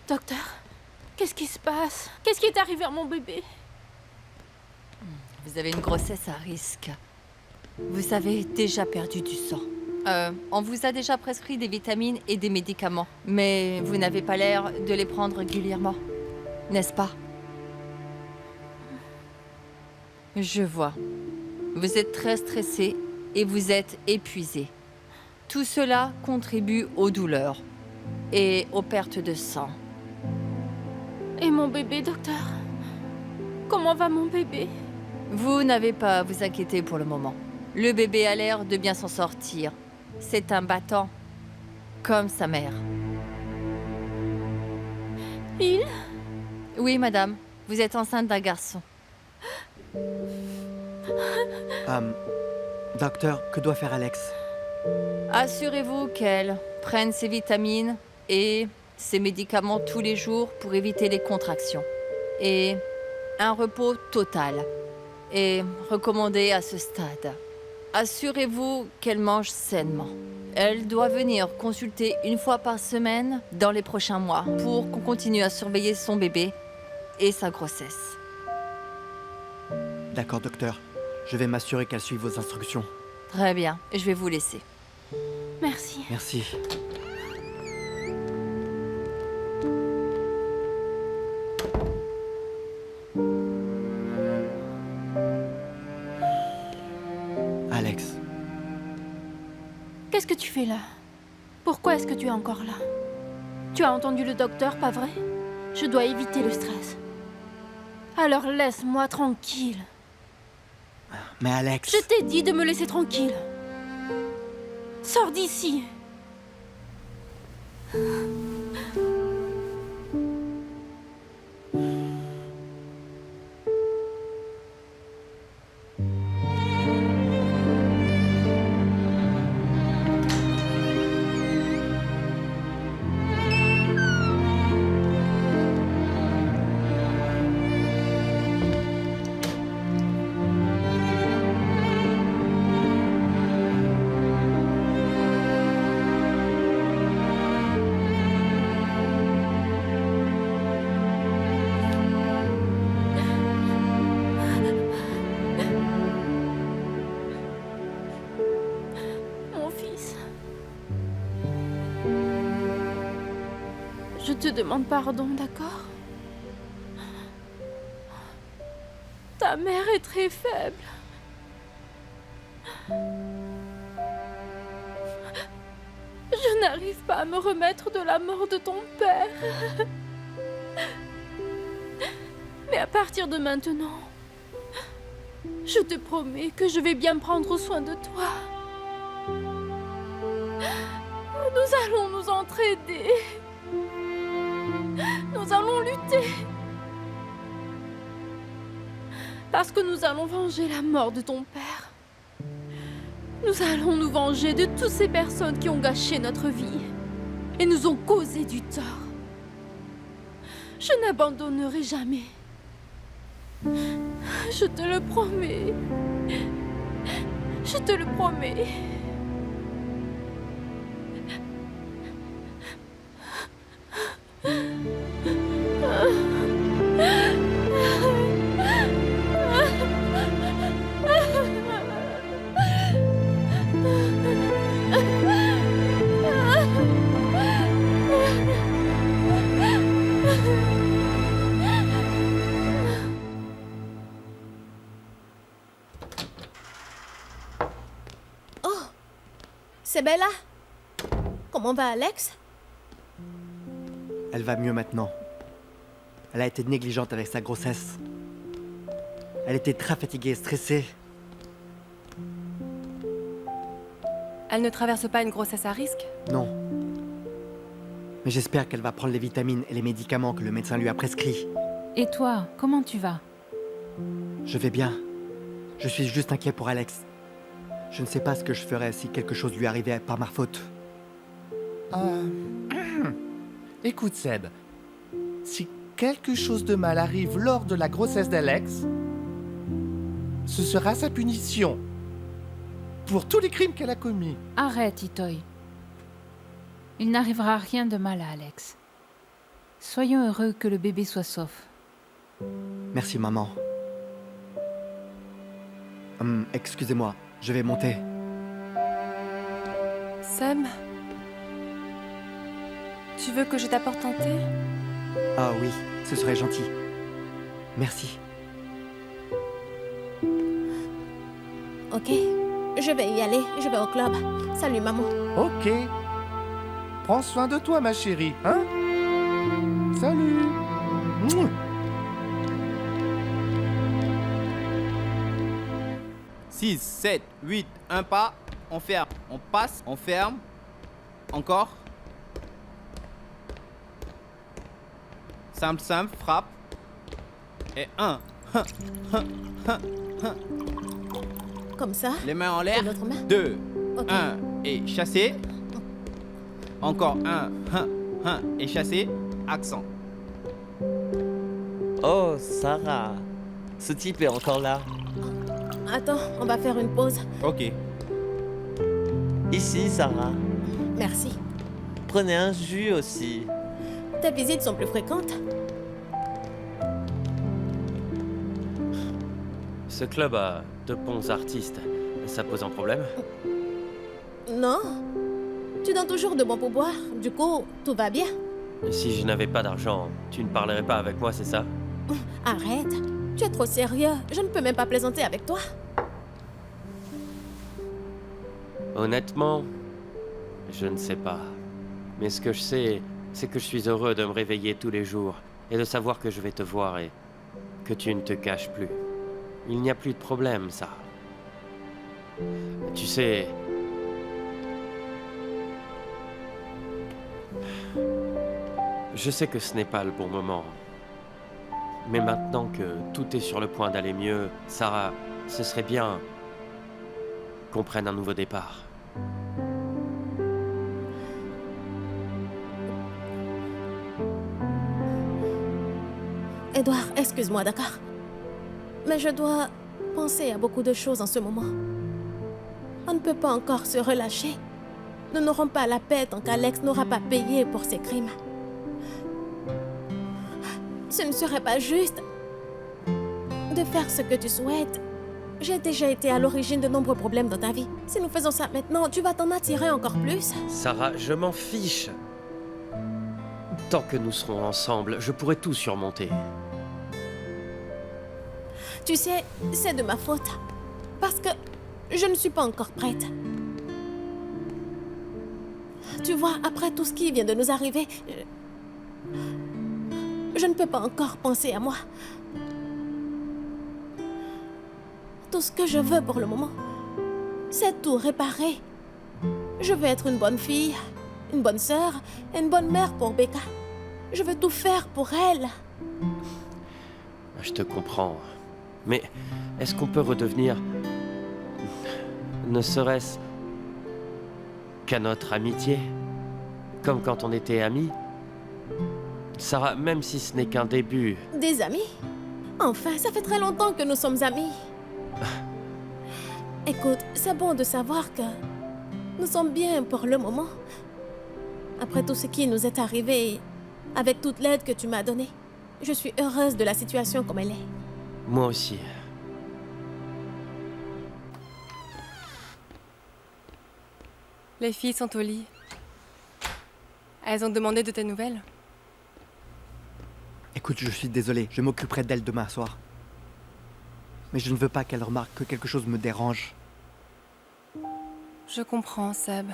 Docteur, qu'est-ce qui se passe? Qu'est-ce qui est arrivé à mon bébé? Vous avez une grossesse à risque. Vous avez déjà perdu du sang. On vous a déjà prescrit des vitamines et des médicaments, mais vous n'avez pas l'air de les prendre régulièrement, n'est-ce pas? Je vois. Vous êtes très stressé et vous êtes épuisé. Tout cela contribue aux douleurs et aux pertes de sang. Et mon bébé, docteur? Comment va mon bébé? Vous n'avez pas à vous inquiéter pour le moment. Le bébé a l'air de bien s'en sortir. C'est un battant, comme sa mère. Il? Oui, madame, vous êtes enceinte d'un garçon. Docteur, que doit faire Alex? Assurez-vous qu'elle prenne ses vitamines et ses médicaments tous les jours pour éviter les contractions. Et un repos total est recommandé à ce stade. Assurez-vous qu'elle mange sainement. Elle doit venir consulter une fois par semaine dans les prochains mois pour qu'on continue à surveiller son bébé et sa grossesse. D'accord, docteur. Je vais m'assurer qu'elle suive vos instructions. Très bien, je vais vous laisser. Merci. Merci. Alex, Qu'est-ce que tu fais là? Pourquoi est-ce que tu es encore là? Tu as entendu le docteur, pas vrai? Je dois éviter le stress. Alors laisse-moi tranquille. mais Alex... Je t'ai dit de me laisser tranquille. Sors d'ici. Mon fils. Je te demande pardon, d'accord? Ta mère est très faible. Je n'arrive pas à me remettre de la mort de ton père. Mais à partir de maintenant, je te promets que je vais bien prendre soin de toi. Nous allons nous entraider. Nous allons lutter. Parce que nous allons venger la mort de ton père. Nous allons nous venger de toutes ces personnes qui ont gâché notre vie et nous ont causé du tort. Je n'abandonnerai jamais. Je te le promets. Je te le promets. C'est Bella. Comment va Alex? Elle va mieux maintenant. Elle a été négligente avec sa grossesse. Elle était très fatiguée, stressée. Elle ne traverse pas une grossesse à risque? Non. Mais j'espère qu'elle va prendre les vitamines et les médicaments que le médecin lui a prescrits. Et toi, comment tu vas? Je vais bien. Je suis juste inquiet pour Alex. Je ne sais pas ce que je ferais si quelque chose lui arrivait par ma faute. Écoute Seb, si quelque chose de mal arrive lors de la grossesse d'Alex, ce sera sa punition. Pour tous les crimes qu'elle a commis. Arrête, Itoy. Il n'arrivera rien de mal à Alex. Soyons heureux que le bébé soit sauf. Merci, maman. Excusez-moi, je vais monter. Seb, tu veux que je t'apporte un thé? Ah oui, ce serait gentil. Merci. Ok, je vais y aller. Je vais au club. Salut, maman. Ok. Prends soin de toi, ma chérie, hein? Salut. Mouah. 6, 7, 8, un pas, on ferme, on passe, on ferme, encore. Simple, simple, frappe. Et 1, Comme ça. les mains en Et l'air. l'autre main. 2, Ok. 1 et chasser. Encore 1, et chasser, accent. Oh, Sarah. Ce type est encore là. Attends, on va faire une pause. Ok. Ici, Sarah. Merci. Prenez un jus aussi. Tes visites sont plus fréquentes. Ce club a de bons artistes. Ça pose un problème? Non. Tu donnes toujours de bons pourboires. Du coup, tout va bien. Si je n'avais pas d'argent, tu ne parlerais pas avec moi, c'est ça? Arrête. Tu es trop sérieux. Je ne peux même pas plaisanter avec toi. Honnêtement, je ne sais pas. Mais ce que je sais, c'est que je suis heureux de me réveiller tous les jours et de savoir que je vais te voir et que tu ne te caches plus. Il n'y a plus de problème, ça. Tu sais... Je sais que ce n'est pas le bon moment. Mais maintenant que tout est sur le point d'aller mieux, Sarah, ce serait bien qu'on prenne un nouveau départ. Edouard, excuse-moi, d'accord? Mais je dois penser à beaucoup de choses en ce moment. On ne peut pas encore se relâcher. Nous n'aurons pas la paix tant qu'Alex n'aura pas payé pour ses crimes. Ce ne serait pas juste de faire ce que tu souhaites. J'ai déjà été à l'origine de nombreux problèmes dans ta vie. Si nous faisons ça maintenant, tu vas t'en attirer encore plus. Sarah, je m'en fiche. Tant que nous serons ensemble, je pourrai tout surmonter. Tu sais, c'est de ma faute. Parce que je ne suis pas encore prête. Tu vois, après tout ce qui vient de nous arriver, je ne peux pas encore penser à moi. Tout ce que je veux pour le moment, c'est tout réparer. Je veux être une bonne fille, une bonne sœur et une bonne mère pour Becca. Je veux tout faire pour elle. Je te comprends. Mais est-ce qu'on peut redevenir... ne serait-ce qu'à notre amitié? Comme quand on était amis? Sarah, même si ce n'est qu'un début... Des amis? Enfin, ça fait très longtemps que nous sommes amis. Écoute, c'est bon de savoir que nous sommes bien pour le moment. Après tout ce qui nous est arrivé, avec toute l'aide que tu m'as donnée, je suis heureuse de la situation comme elle est. Moi aussi. Les filles sont au lit. Elles ont demandé de tes nouvelles. Écoute, je suis désolé, je m'occuperai d'elle demain soir. Mais je ne veux pas qu'elle remarque que quelque chose me dérange. Je comprends, Seb.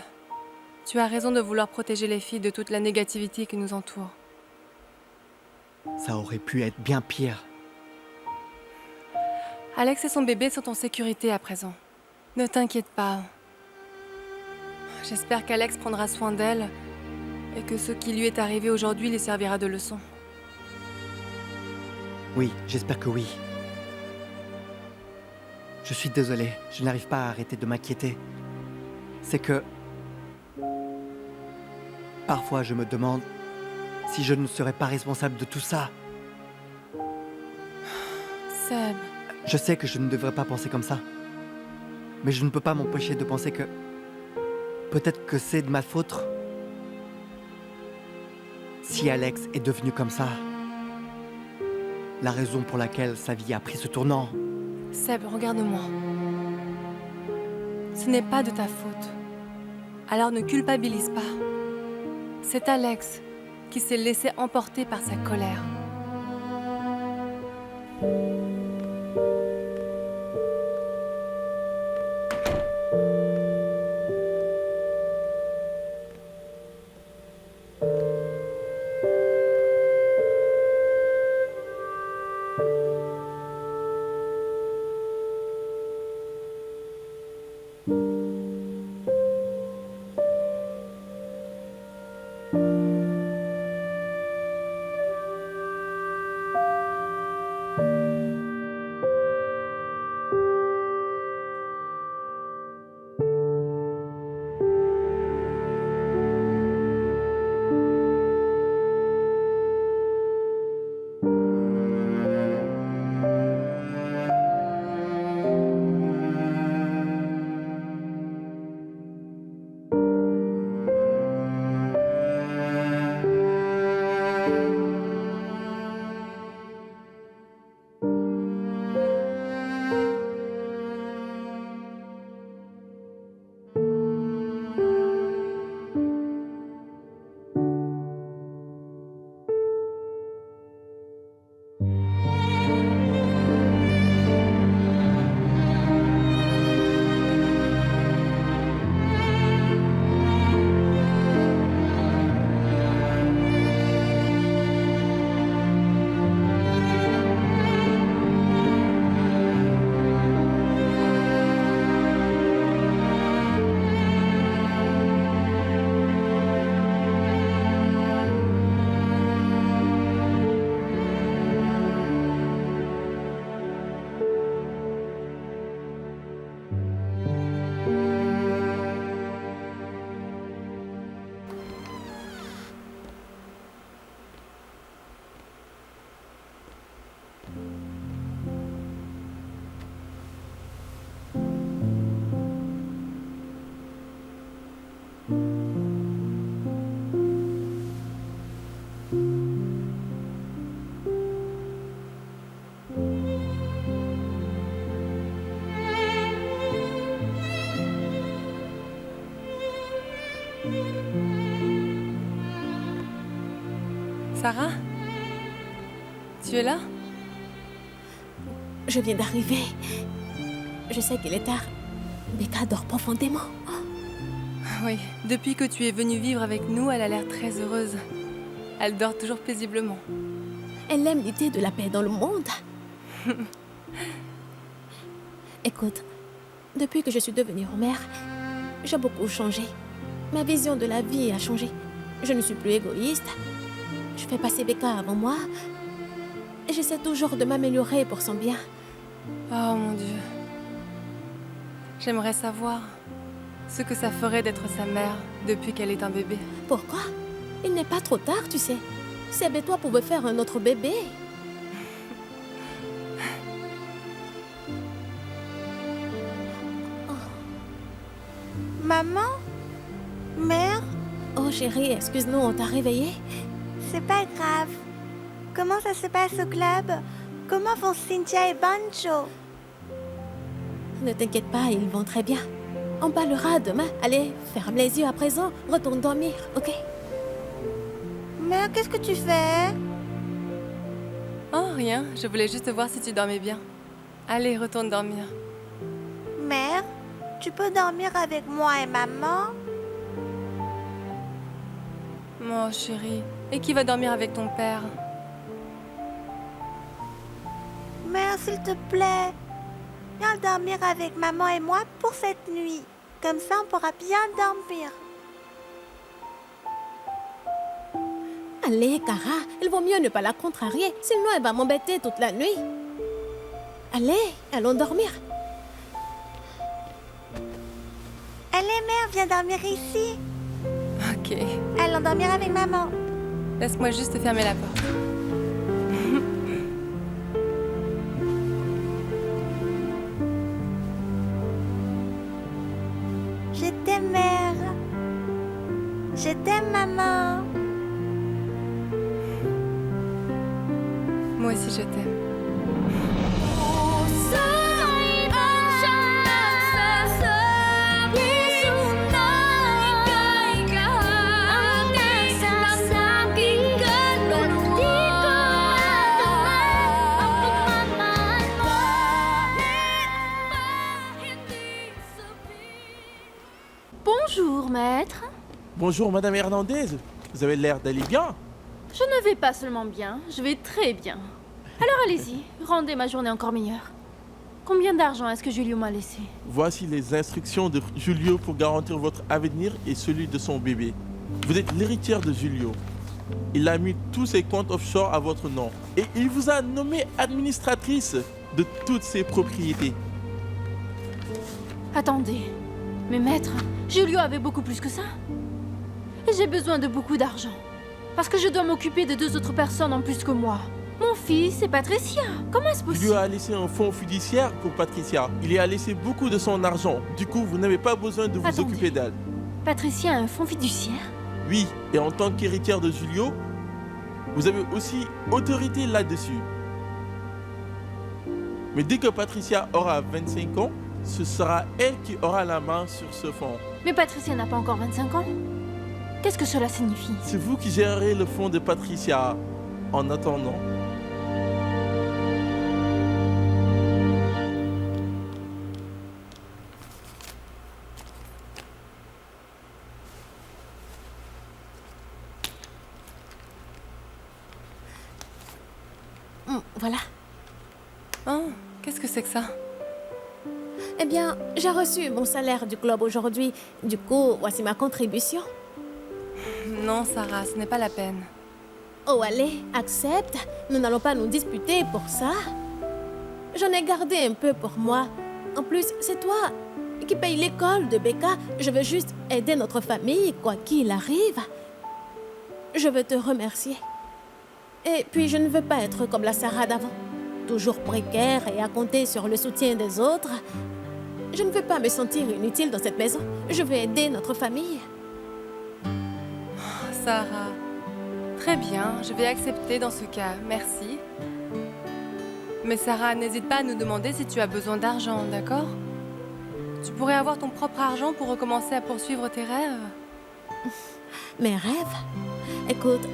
Tu as raison de vouloir protéger les filles de toute la négativité qui nous entoure. Ça aurait pu être bien pire. Alex et son bébé sont en sécurité à présent. Ne t'inquiète pas. J'espère qu'Alex prendra soin d'elle et que ce qui lui est arrivé aujourd'hui lui servira de leçon. Oui, j'espère que oui. Je suis désolé, je n'arrive pas à arrêter de m'inquiéter. C'est que... Parfois, je me demande si je ne serais pas responsable de tout ça. Seb, Je sais que je ne devrais pas penser comme ça. Mais je ne peux pas m'empêcher de penser que... Peut-être que c'est de ma faute. Si Alex est devenu comme ça, la raison pour laquelle sa vie a pris ce tournant, Seb, regarde-moi. Ce n'est pas de ta faute. Alors ne culpabilise pas. C'est Alex qui s'est laissé emporter par sa colère. Sarah? Tu es là? Je viens d'arriver. Je sais qu'il est tard. Becca dort profondément. Oui, depuis que tu es venue vivre avec nous, elle a l'air très heureuse. Elle dort toujours paisiblement. Elle aime l'idée de la paix dans le monde. Écoute, depuis que je suis devenue mère, j'ai beaucoup changé. Ma vision de la vie a changé. Je ne suis plus égoïste. Je fais passer Becca avant moi. Et j'essaie toujours de m'améliorer pour son bien. Oh mon Dieu. J'aimerais savoir ce que ça ferait d'être sa mère depuis qu'elle est un bébé. Pourquoi? Il n'est pas trop tard, tu sais. Seb et toi pouvez faire un autre bébé. Maman? Mère? Oh chérie, excuse-nous, on t'a réveillée? C'est pas grave. Comment ça se passe au club? Comment vont Cynthia et Banjo? Ne t'inquiète pas, ils vont très bien. On parlera demain. Allez, ferme les yeux à présent. Retourne dormir, ok? Mère, qu'est-ce que tu fais? Oh, rien. Je voulais juste voir si tu dormais bien. Allez, retourne dormir. Mère, tu peux dormir avec moi et maman? Oh, chérie. Et qui va dormir avec ton père? Mère, s'il te plaît. Viens dormir avec maman et moi pour cette nuit. Comme ça, on pourra bien dormir. Allez, Cara, il vaut mieux ne pas la contrarier. Sinon, elle va m'embêter toute la nuit. Allez, allons dormir. Allez, mère, viens dormir ici. Ok. Allons dormir avec maman. Laisse-moi juste fermer la porte. Je t'aime, mère. Je t'aime, maman. Moi aussi, je t'aime. Bonjour, maître. Bonjour, Madame Hernandez. Vous avez l'air d'aller bien. Je ne vais pas seulement bien, je vais très bien. Alors allez-y, rendez ma journée encore meilleure. Combien d'argent est-ce que Julio m'a laissé? Voici les instructions de Julio pour garantir votre avenir et celui de son bébé. Vous êtes l'héritière de Julio. Il a mis tous ses comptes offshore à votre nom. Et il vous a nommé administratrice de toutes ses propriétés. Attendez, mais maître, Julio avait beaucoup plus que ça. Et j'ai besoin de beaucoup d'argent. Parce que je dois m'occuper de 2 autres personnes en plus que moi. Mon fils et Patricia. Comment est-ce possible? Julio a laissé un fonds fiduciaire pour Patricia. Il y a laissé beaucoup de son argent. Du coup, vous n'avez pas besoin de vous occuper d'elle. Patricia a un fonds fiduciaire? Oui, et en tant qu'héritière de Julio, vous avez aussi autorité là-dessus. Mais dès que Patricia aura 25 ans, ce sera elle qui aura la main sur ce fonds. Mais Patricia n'a pas encore 25 ans. Qu'est-ce que cela signifie? C'est vous qui gérerez le fonds de Patricia en attendant. Voilà. Oh, qu'est-ce que c'est que ça? Eh bien, j'ai reçu mon salaire du club aujourd'hui. Du coup, voici ma contribution. Non, Sarah, ce n'est pas la peine. Oh, allez, accepte. Nous n'allons pas nous disputer pour ça. J'en ai gardé un peu pour moi. En plus, c'est toi qui paye l'école de Becca. Je veux juste aider notre famille, quoi qu'il arrive. Je veux te remercier. Et puis, je ne veux pas être comme la Sarah d'avant. Toujours précaire et à compter sur le soutien des autres. Je ne veux pas me sentir inutile dans cette maison. Je veux aider notre famille. Sarah, très bien, je vais accepter dans ce cas, merci. Mais Sarah, n'hésite pas à nous demander si tu as besoin d'argent, d'accord? Tu pourrais avoir ton propre argent pour recommencer à poursuivre tes rêves. Mes rêves? Écoute,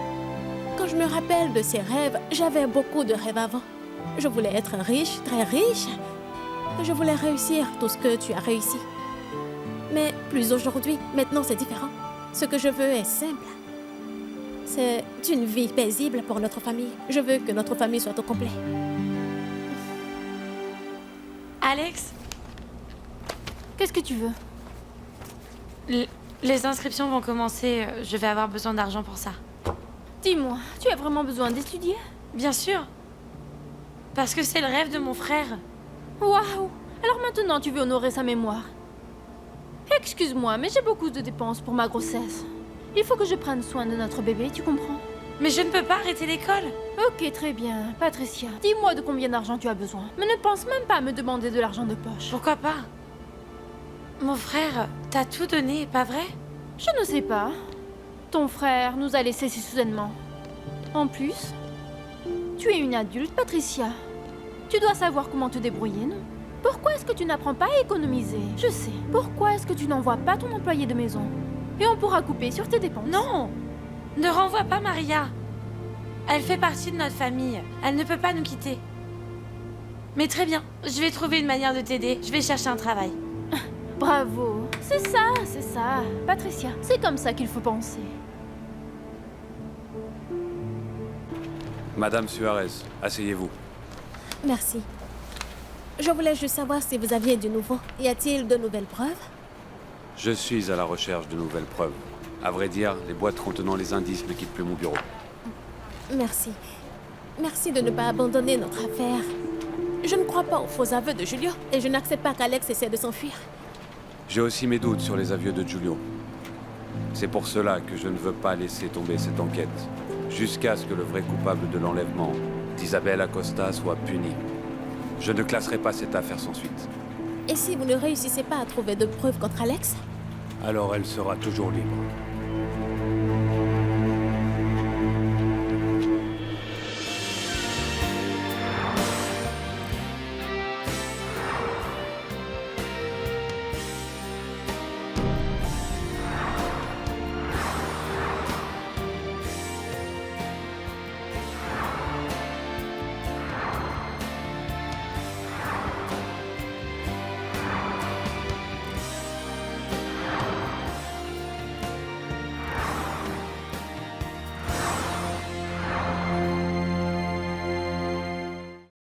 quand je me rappelle de ces rêves, j'avais beaucoup de rêves avant. Je voulais être riche, très riche. Je voulais réussir tout ce que tu as réussi. Mais plus aujourd'hui, maintenant c'est différent. Ce que je veux est simple. C'est une vie paisible pour notre famille. Je veux que notre famille soit au complet. Alex, Qu'est-ce que tu veux? les inscriptions vont commencer. Je vais avoir besoin d'argent pour ça. Dis-moi, tu as vraiment besoin d'étudier? Bien sûr. Parce que c'est le rêve de mon frère. Waouh! Alors maintenant tu veux honorer sa mémoire. Excuse-moi, mais j'ai beaucoup de dépenses pour ma grossesse. Il faut que je prenne soin de notre bébé, tu comprends? Mais je ne peux pas arrêter l'école. Ok, très bien. Patricia, dis-moi de combien d'argent tu as besoin. Mais ne pense même pas à me demander de l'argent de poche. Pourquoi pas? Mon frère t'a tout donné, pas vrai? Je ne sais pas. Ton frère nous a laissés si soudainement. En plus, tu es une adulte, Patricia. Tu dois savoir comment te débrouiller, non? Pourquoi est-ce que tu n'apprends pas à économiser? Je sais. Pourquoi est-ce que tu n'envoies pas ton employé de maison? Et on pourra couper sur tes dépenses. Non! Ne renvoie pas Maria. Elle fait partie de notre famille. Elle ne peut pas nous quitter. Mais très bien, je vais trouver une manière de t'aider. Je vais chercher un travail. Bravo. C'est ça. Patricia, c'est comme ça qu'il faut penser. Madame Suarez, asseyez-vous. Merci. Je voulais juste savoir si vous aviez du nouveau. Y a-t-il de nouvelles preuves? Je suis à la recherche de nouvelles preuves. À vrai dire, les boîtes contenant les indices ne quittent plus mon bureau. Merci. Merci de ne pas abandonner notre affaire. Je ne crois pas aux faux aveux de Julio et je n'accepte pas qu'Alex essaie de s'enfuir. J'ai aussi mes doutes sur les aveux de Julio. C'est pour cela que je ne veux pas laisser tomber cette enquête, jusqu'à ce que le vrai coupable de l'enlèvement d'Isabelle Acosta soit puni. Je ne classerai pas cette affaire sans suite. Et si vous ne réussissez pas à trouver de preuves contre Alex? Alors elle sera toujours libre.